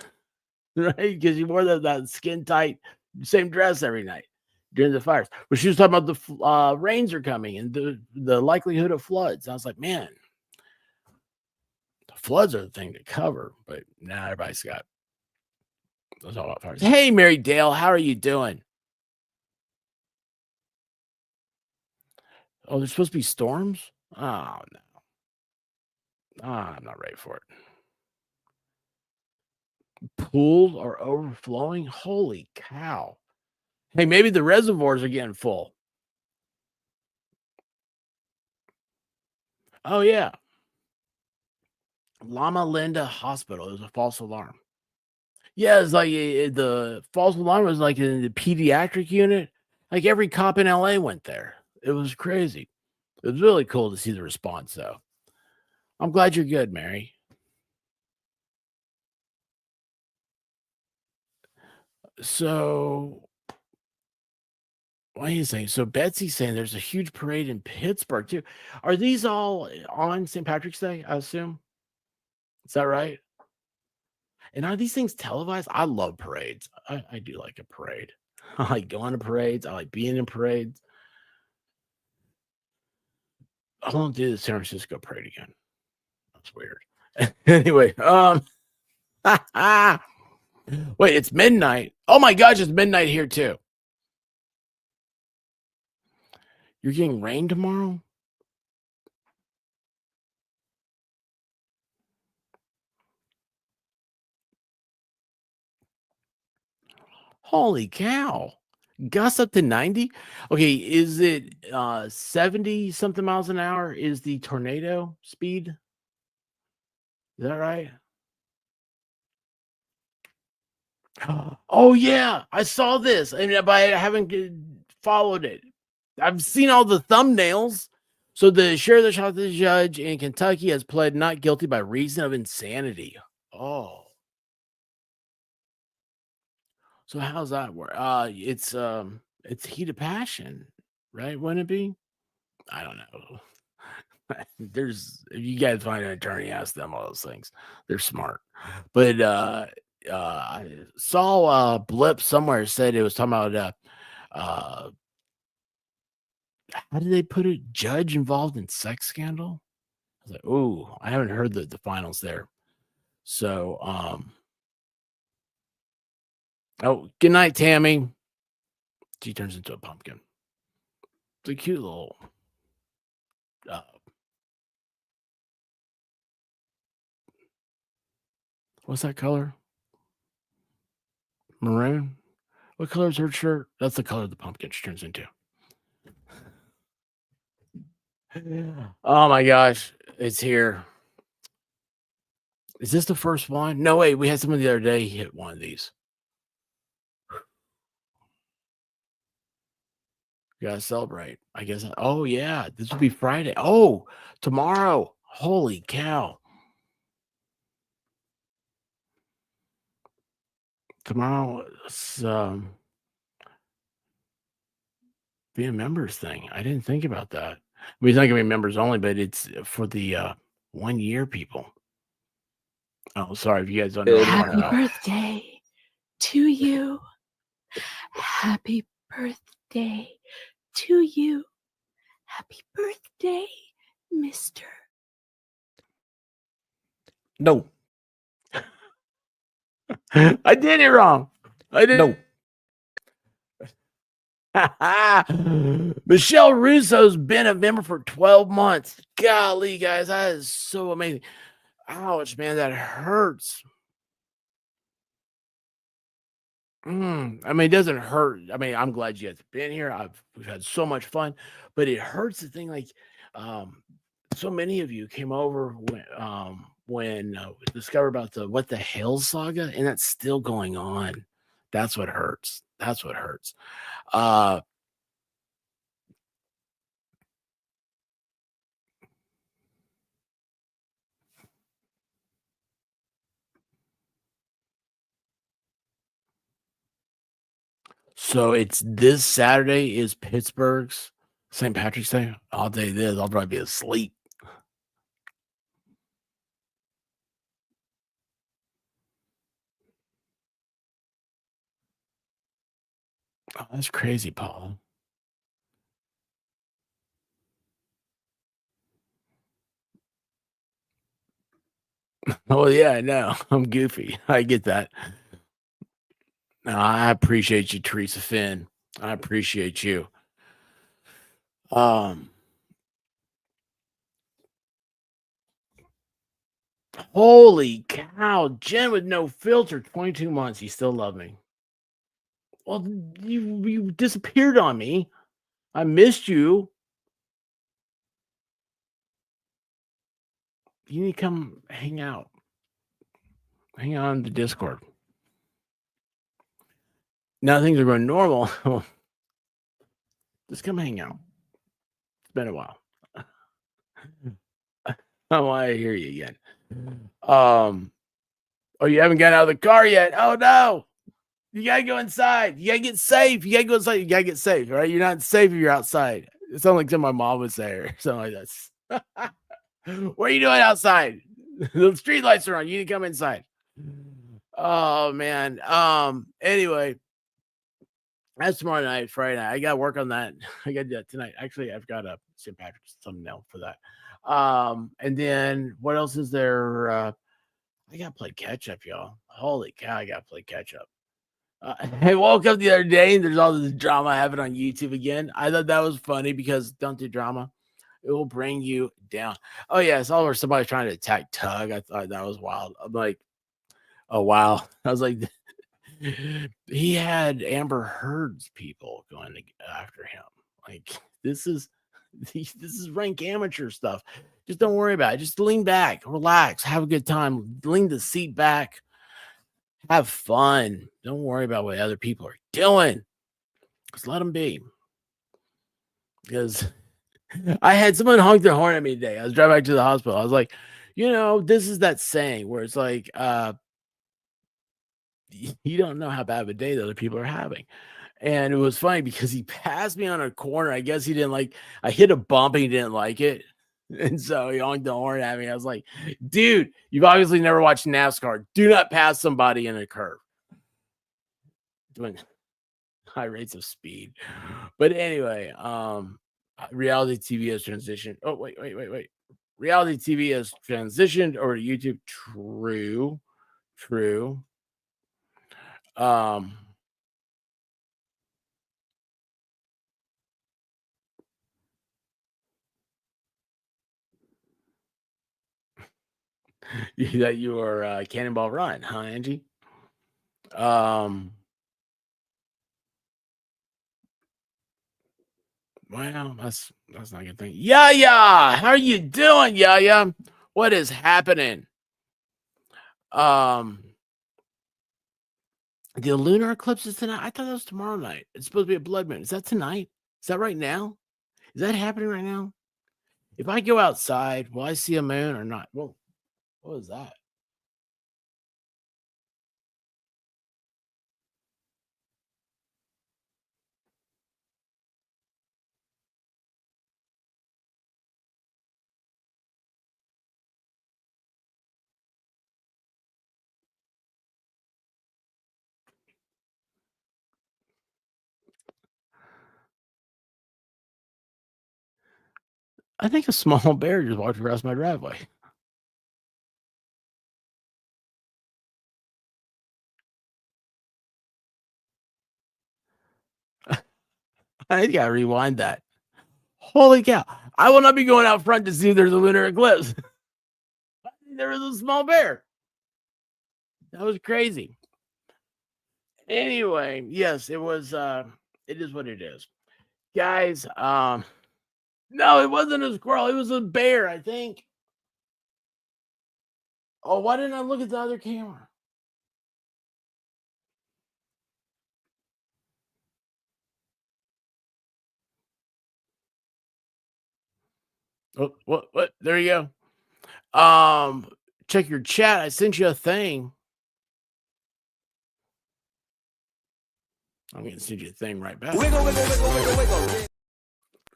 right? Because she wore that skin tight, same dress every night during the fires. But she was talking about the rains are coming and the likelihood of floods. I was like, man, the floods are the thing to cover. But now everybody's got those all about fires. Hey, Mary Dale, how are you doing? Oh, there's supposed to be storms? Oh, no. I'm not ready for it. Pooled or overflowing? Holy cow. Hey, maybe the reservoirs are getting full. Oh, yeah. Lama Linda Hospital is a false alarm. Yeah, it's like the false alarm was like in the pediatric unit. Like every cop in LA went there. It was crazy. It was really cool to see the response, though. I'm glad you're good, Mary. So, what are you saying? So, Betsy's saying there's a huge parade in Pittsburgh, too. Are these all on St. Patrick's Day, I assume? Is that right? And are these things televised? I love parades. I do like a parade. I like going to parades. I like being in parades. I won't do the San Francisco parade again. That's weird. Anyway, wait, it's midnight. Oh my gosh, it's midnight here too. You're getting rain tomorrow? Holy cow. Gusts up to 90? Okay, is it 70 something miles an hour is the tornado speed? Is that right? Oh yeah, I saw this, but I haven't followed it. I've seen all the thumbnails. So the sheriff that shot the judge in Kentucky has pled not guilty by reason of insanity. Oh, so how's that work? It's heat of passion, right? Wouldn't it be? I don't know. If you guys find an attorney, ask them all those things. They're smart. But I saw a blip somewhere said it was talking about uh how did they put it? Judge involved in sex scandal? I was like, oh, I haven't heard the finals there. So oh, good night, Tammy. She turns into a pumpkin. It's a cute little uh what's that color? Maroon? What color is her shirt? That's the color the pumpkin turns into. Oh my gosh, it's here. Is this the first one? No, wait, we had someone the other day hit one of these. You gotta celebrate. I guess. Oh yeah, this will be Friday. Oh, tomorrow. Holy cow! Tomorrow is be a members thing. I didn't think about that. I mean, it's not gonna be members only, but it's for the 1 year people. Oh, sorry if you guys don't know what I'm talking Happy about. birthday to you. Happy birthday to you. Happy birthday, Mr. No, I did it wrong. I did. no. Michelle Russo's been a member for 12 months. Golly, guys, that is so amazing. Ouch, man, that hurts. I mean, it doesn't hurt. I mean, I'm glad you guys have been here. We've had so much fun, but it hurts the thing like so many of you came over when we discovered about the What the Hell saga, and that's still going on. That's what hurts. That's what hurts. So it's this Saturday is Pittsburgh's St. Patrick's Day. I'll tell you this, I'll probably be asleep. Oh, that's crazy, Paul. Oh yeah, I know. I'm goofy. I get that. No, I appreciate you, Teresa Finn. I appreciate you. Holy cow, Jen with no filter, 22 months. You still love me. Well, you disappeared on me. I missed you. You need to come hang out. Hang out on the Discord. Now things are going normal. Just come hang out. It's been a while. I want to hear you again. Oh, you haven't got out of the car yet. Oh no. You gotta go inside. You gotta get safe. You gotta go inside. You gotta get safe, right? You're not safe if you're outside. It sounds like something my mom would say or something like that. What are you doing outside? The street lights are on. You need to come inside. Oh man. Anyway, that's tomorrow night, Friday night. I gotta work on that. I gotta do that tonight. Actually, I've got a St. Patrick's thumbnail for that. And then what else is there? I gotta play catch up, y'all. Holy cow, I gotta play catch up. I woke up the other day and there's all this drama happening on YouTube again. I thought that was funny because don't do drama. It will bring you down. Oh, yeah. I saw where somebody's trying to attack Tug. I thought that was wild. I'm like, oh, wow. I was like, he had Amber Heard's people going after him. Like, this is rank amateur stuff. Just don't worry about it. Just lean back, relax, have a good time, lean the seat back. Have fun. Don't worry about what other people are doing. Just let them be. Because I had someone honk their horn at me today. I was driving back to the hospital. I was like, this is that saying where it's like, you don't know how bad of a day the other people are having. And it was funny because he passed me on a corner. I guess he didn't like, I hit a bump and he didn't like it. And so he honked the horn at me. I was like, dude, you've obviously never watched NASCAR. Do not pass somebody in a curve. Doing high rates of speed. But anyway, reality TV has transitioned. Oh, wait. Reality TV has transitioned over to YouTube. True. That you are Cannonball Run, huh, Angie? Well, that's not a good thing. Yeah, how are you doing, yeah? What is happening? The lunar eclipse is tonight. I thought that was tomorrow night. It's supposed to be a blood moon. Is that tonight? Is that right now? Is that happening right now? If I go outside, will I see a moon or not? Whoa, what was that? I think a small bear just walked across my driveway. I gotta rewind that. Holy cow. I will not be going out front to see if there's a lunar eclipse. There was a small bear. That was crazy. Anyway, yes, it was it is what it is. Guys, no, it wasn't a squirrel, it was a bear, I think. Oh, why didn't I look at the other camera? Oh, what? There you go. Check your chat. I sent you a thing. I'm gonna send you a thing right back. Wiggle, wiggle, wiggle, wiggle, wiggle.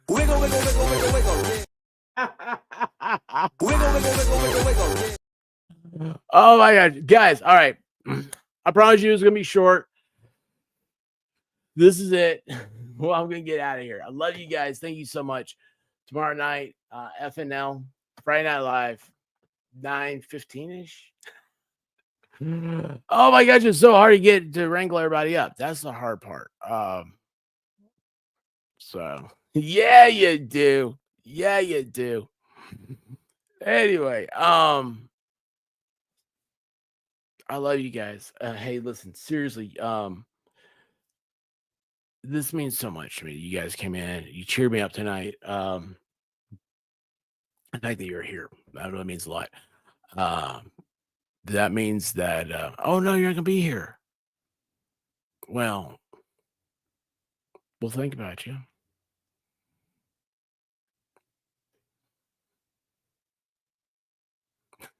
Wiggle, wiggle, wiggle, wiggle, wiggle. Wiggle, wiggle, wiggle, wiggle, wiggle. Oh my god, guys! All right, I promise you it's gonna be short. This is it. Well, I'm gonna get out of here. I love you guys. Thank you so much. Tomorrow night, FNL, Friday Night Live, 9:15 ish. Oh my gosh, it's so hard to get to wrangle everybody up. That's the hard part. So yeah, you do. Yeah, you do. Anyway, I love you guys. Hey, listen, seriously, this means so much to me. You guys came in, you cheered me up tonight. The fact that you're here, that really means a lot. That means that oh no, you're not gonna be here. Well, we'll think about you.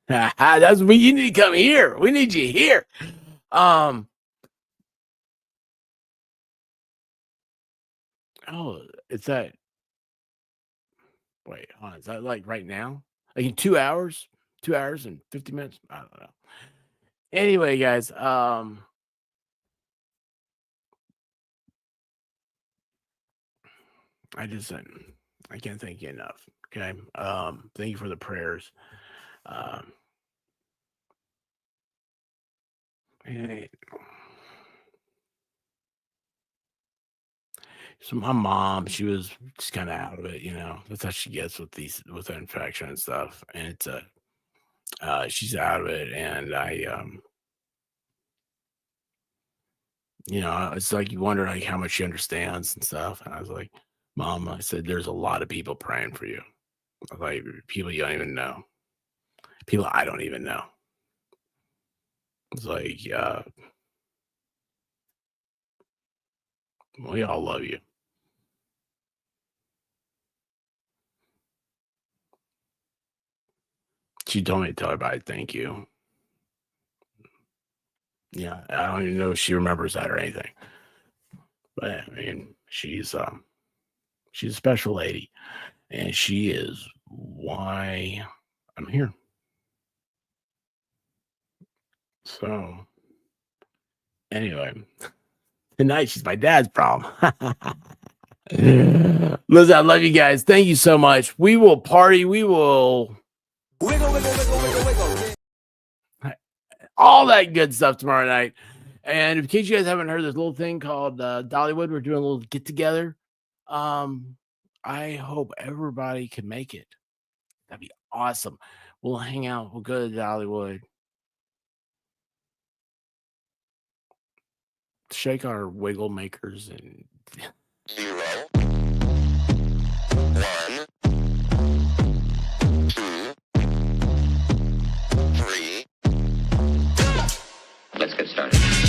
That's what you need to come here. We need you here. Oh, it's that. Wait, hold on. Is that like right now? Like in 2 hours? 2 hours and 50 minutes? I don't know. Anyway, guys, I just I can't thank you enough. Okay. Thank you for the prayers. Hey, so my mom, she was just kind of out of it, That's how she gets with with the infection and stuff. And it's she's out of it, and it's like you wonder like how much she understands and stuff. And I was like, Mom, I said, there's a lot of people praying for you. Like people you don't even know. People I don't even know. It's like, we all love you. She told me to tell everybody thank you. Yeah, I don't even know if she remembers that or anything. But I mean, she's a special lady, and she is why I'm here. So anyway, tonight she's my dad's problem. Listen, I love you guys. Thank you so much. We will party. We will Wiggle, wiggle, wiggle, wiggle, wiggle. all that good stuff tomorrow night. And in case you guys haven't heard this little thing called Dollywood, we're doing a little get together. I hope everybody can make it. That'd be awesome. We'll hang out. We'll go to Dollywood. Shake our wiggle makers and Let's get started.